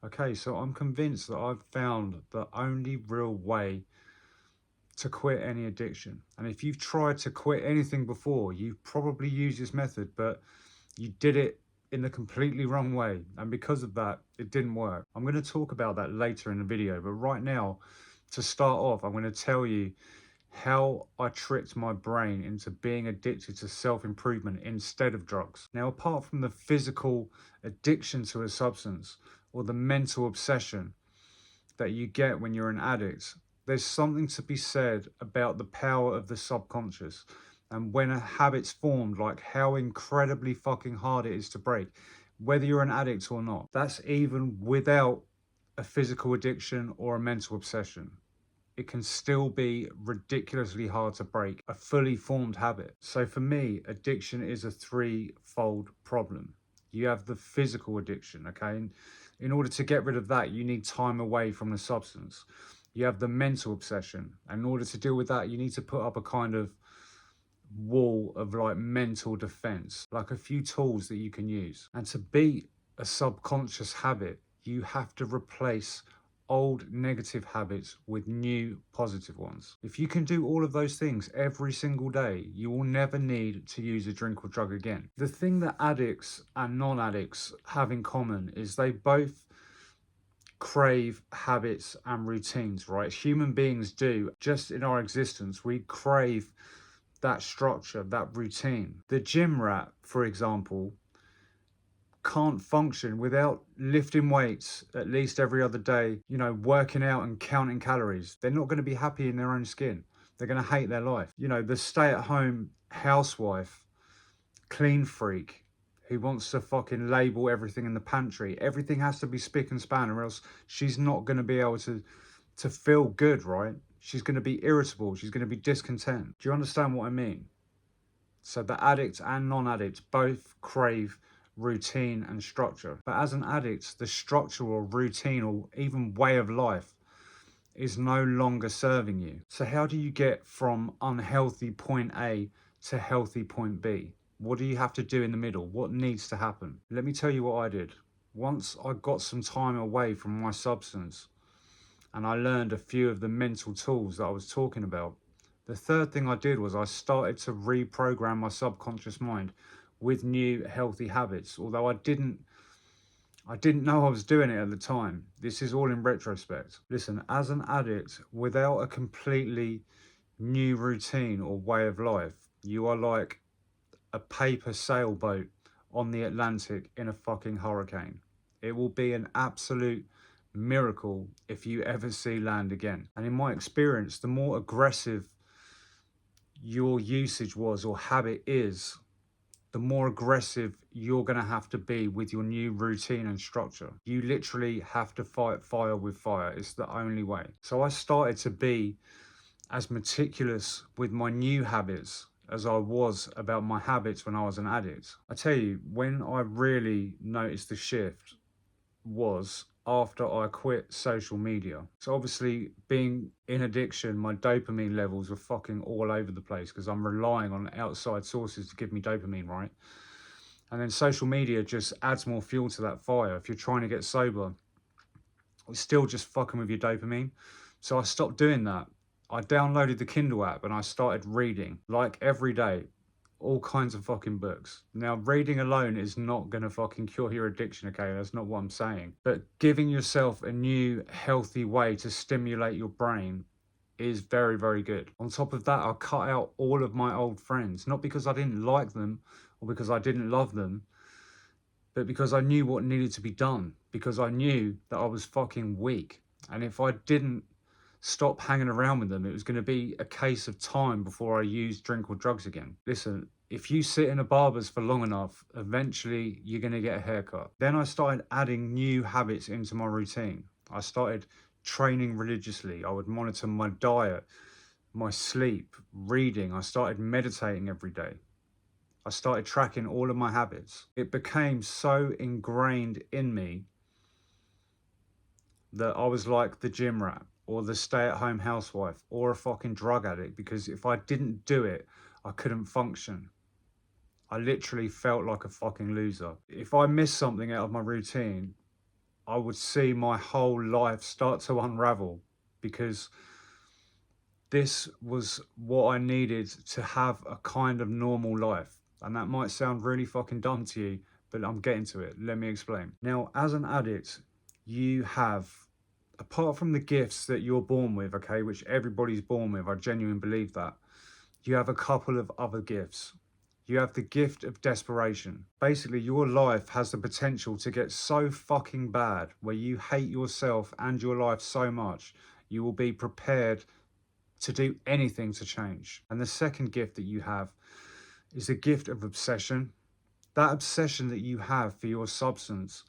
Okay, so I'm convinced that I've found the only real way to quit any addiction. And if you've tried to quit anything before, you've probably used this method, but you did it in the completely wrong way. And because of that, it didn't work. I'm going to talk about that later in the video. But right now, to start off, I'm going to tell you how I tricked my brain into being addicted to self-improvement instead of drugs. Now, apart from the physical addiction to a substance or the mental obsession that you get when you're an addict, there's something to be said about the power of the subconscious and when a habit's formed, like how incredibly fucking hard it is to break, whether you're an addict or not. That's even without a physical addiction or a mental obsession. It can still be ridiculously hard to break a fully formed habit. So for me, addiction is a threefold problem. You have the physical addiction, okay? And in order to get rid of that, you need time away from the substance. You have the mental obsession. And in order to deal with that, you need to put up a kind of wall of like mental defense, like a few tools that you can use. And to beat a subconscious habit, you have to replace old negative habits with new positive ones. If you can do all of those things every single day, you will never need to use a drink or drug again. The thing that addicts and non-addicts have in common is they both crave habits and routines, right? Human beings do. Just in our existence, we crave that structure, that routine. The gym rat, for example, can't function without lifting weights at least every other day, you know, working out and counting calories. They're not going to be happy in their own skin. They're going to hate their life. You know, the stay-at-home housewife, clean freak, who wants to fucking label everything in the pantry. Everything has to be spick and span or else she's not going to be able to feel good, right? She's going to be irritable. She's going to be discontent. Do you understand what I mean? So the addict and non-addict both crave routine and structure. But as an addict, the structure or routine or even way of life is no longer serving you. So how do you get from unhealthy point A to healthy point B? What do you have to do in the middle? What needs to happen? Let me tell you what I did. Once I got some time away from my substance and I learned a few of the mental tools that I was talking about, the third thing I did was I started to reprogram my subconscious mind with new healthy habits. Although I didn't know I was doing it at the time. This is all in retrospect. Listen, as an addict, without a completely new routine or way of life, you are like a paper sailboat on the Atlantic in a fucking hurricane. It will be an absolute miracle if you ever see land again. And in my experience, the more aggressive your usage was or habit is, the more aggressive you're going to have to be with your new routine and structure. You literally have to fight fire with fire. It's the only way. So I started to be as meticulous with my new habits as I was about my habits when I was an addict. I tell you, when I really noticed the shift was after I quit social media. So obviously being in addiction, my dopamine levels were fucking all over the place because I'm relying on outside sources to give me dopamine, right? And then social media just adds more fuel to that fire. If you're trying to get sober, it's still just fucking with your dopamine. So I stopped doing that. I downloaded the Kindle app and I started reading like every day, all kinds of fucking books. Now, reading alone is not gonna fucking cure your addiction, okay? That's not what I'm saying. But giving yourself a new healthy way to stimulate your brain is very, very good. On top of that, I cut out all of my old friends, not because I didn't like them or because I didn't love them, but because I knew what needed to be done, because I knew that I was fucking weak. And if I didn't stop hanging around with them, it was going to be a case of time before I used drink or drugs again. Listen, if you sit in a barber's for long enough, eventually you're going to get a haircut. Then I started adding new habits into my routine. I started training religiously. I would monitor my diet, my sleep, reading. I started meditating every day. I started tracking all of my habits. It became so ingrained in me that I was like the gym rat or the stay-at-home housewife or a fucking drug addict, because if I didn't do it, I couldn't function. I literally felt like a fucking loser. If I missed something out of my routine, I would see my whole life start to unravel, because this was what I needed to have a kind of normal life. And that might sound really fucking dumb to you, but I'm getting to it. Let me explain. Now, as an addict, you have, apart from the gifts that you're born with, okay, which everybody's born with, I genuinely believe that, you have a couple of other gifts. You have the gift of desperation. Basically, your life has the potential to get so fucking bad where you hate yourself and your life so much, you will be prepared to do anything to change. And the second gift that you have is the gift of obsession. That obsession that you have for your substance,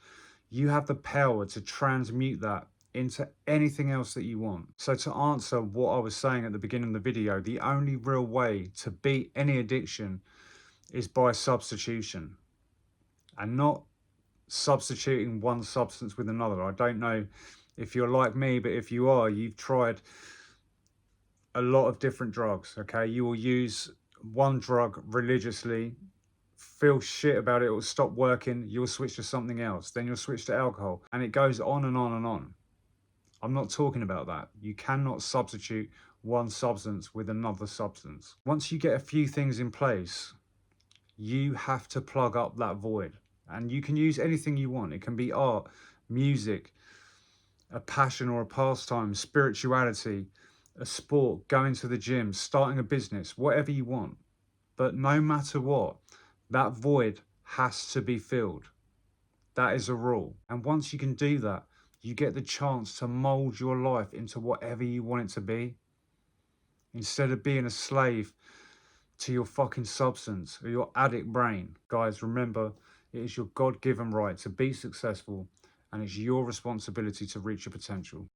you have the power to transmute that into anything else that you want. So to answer what I was saying at the beginning of the video, the only real way to beat any addiction is by substitution, and not substituting one substance with another. I don't know if you're like me, but if you are, you've tried a lot of different drugs, okay? You will use one drug religiously, feel shit about it, it will stop working, you'll switch to something else, then you'll switch to alcohol, and it goes on and on and on. I'm not talking about that. You cannot substitute one substance with another substance. Once you get a few things in place, you have to plug up that void. And you can use anything you want. It can be art, music, a passion or a pastime, spirituality, a sport, going to the gym, starting a business, whatever you want. But no matter what, that void has to be filled. That is a rule. And once you can do that, you get the chance to mold your life into whatever you want it to be, instead of being a slave to your fucking substance or your addict brain. Guys, remember, it is your God-given right to be successful, and it's your responsibility to reach your potential.